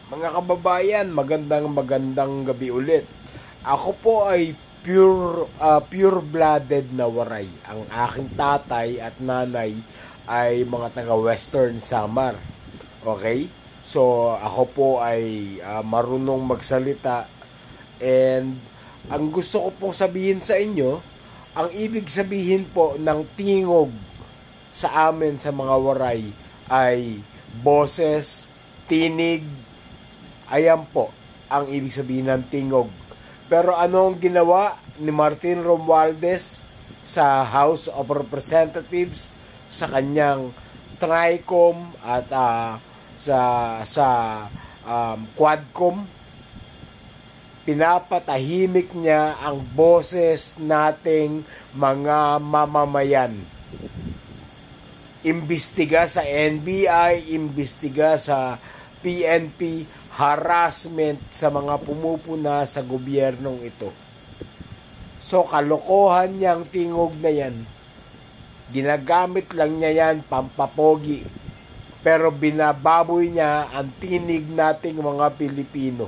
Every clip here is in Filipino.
Mga kababayan, magandang gabi ulit. Ako po ay pure-blooded na Waray. Ang aking tatay at nanay ay mga taga-Western Samar. Okay? So, ako po ay marunong magsalita, and ang gusto ko pong sabihin sa inyo, ang ibig sabihin po ng tingog sa amin sa mga Waray ay boses, tinig. Ayan po ang ibig sabihin ng tingog. Pero anong ginawa ni Martin Romualdez sa House of Representatives, sa kanyang TRICOM at sa Quadcom? Pinapatahimik niya ang boses nating mga mamamayan. Imbestiga sa NBI, imbestiga sa PNP, harassment sa mga pumupuna sa gobyernong ito. So, kalokohan niyang tingog na yan. Ginagamit lang niya yan pampapogi. Pero binababoy niya ang tinig nating mga Pilipino.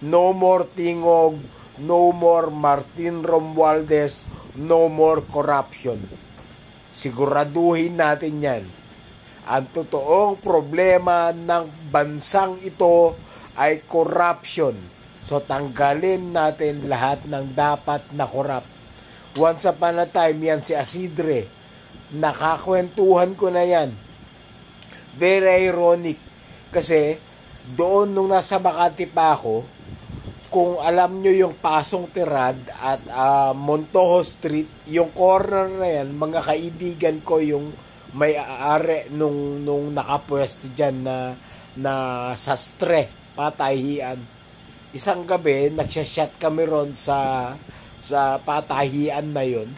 No more tingog, no more Martin Romualdez, no more corruption. Siguraduhin natin yan. Ang totoong problema ng bansang ito ay corruption. So, tanggalin natin lahat ng dapat na corrupt. Once upon a time, yan si Asidre. Nakakwentuhan ko na yan. Very ironic. Kasi, doon nung nasa Makati pa ako, kung alam nyo yung Pasong Tirad at Montojo Street, yung corner na yan, mga kaibigan ko yung may-ari nung nakapwesto dyan na sastre, patahian. Isang gabi, nagsashot kami ron sa patahian na yun.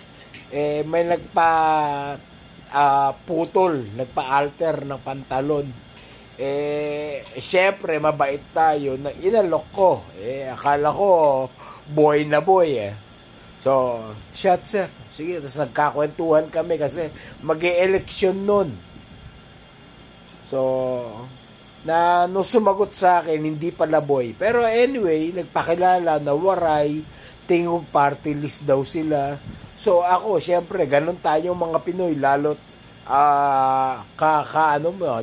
May putol, nagpa-alter ng pantalon. Syempre, mabait tayo. Inalok ko. Akala ko, boy na boy So, shot sir. Sige, tapos nagkakwentuhan kami kasi mag-e-eleksyon nun. So, nung sumagot sa akin, hindi pala boy. Pero anyway, nagpakilala na Waray, tingog party list daw sila. So, ako, syempre, ganun tayo mga Pinoy, lalo't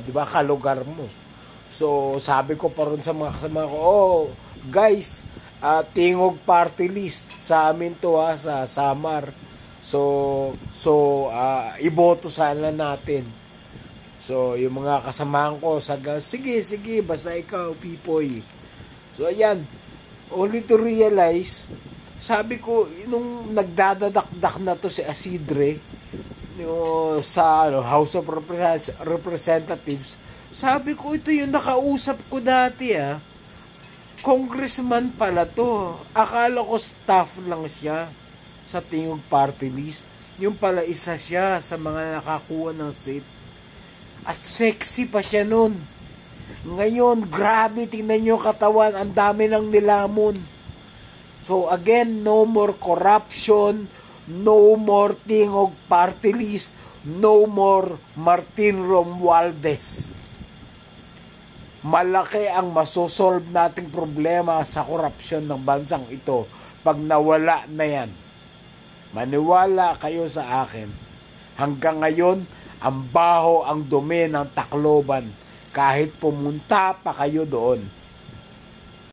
di ba, kalugar mo. So, sabi ko pa rin sa mga kasama ko, guys, tingog party list sa amin to sa Samar. So iboto sana natin. So, yung mga kasamahan ko, sige, basta ikaw, Pipoy. So, ayan. Only to realize, sabi ko, nung nagdadadakdak na to si Asidre, sa House of Representatives, sabi ko, ito yung nakausap ko dati, Congressman pala to. Akala ko staff lang siya sa tingog party list. Yung pala isa siya sa mga nakakuha ng seat. At sexy pa siya nun. Ngayon, grabe, tingnan nyo katawan, ang dami ng nilamon. So again, no more corruption, no more tingog party list, no more Martin Romualdez. Malaki ang masosolve nating problema sa korupsyon ng bansang ito pag nawala na yan. Maniwala kayo sa akin. Hanggang ngayon, ang baho, ang dumi ng Tacloban. Kahit pumunta pa kayo doon.